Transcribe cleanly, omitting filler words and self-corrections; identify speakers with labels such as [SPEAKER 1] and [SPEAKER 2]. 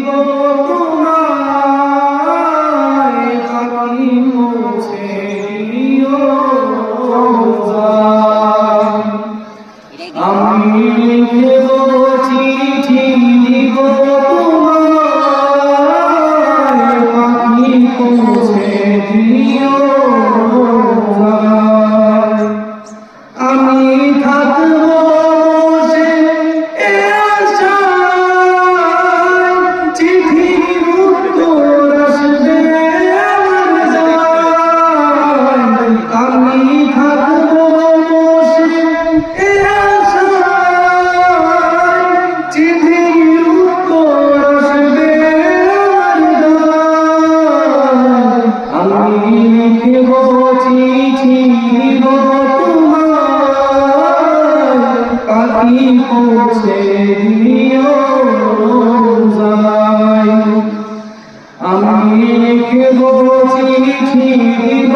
[SPEAKER 1] দিব তোমায়, পাখি পৌঁছে দিও রোজায়। আমি লিখব চিঠি দিব তোমায়, পাখি পৌঁছে দিও রোজায়। আমি থাকব বসে এ আশায়, চিঠির উত্তর আসবে আমার যায়। আমি থাকব বসে এ আশায়, চিঠির উত্তর আসবে আমার যায়। আমি লিখব চিঠি দিব পাখি পৌঁছে দিও রোজায়। আমি লিখব চিঠি দিব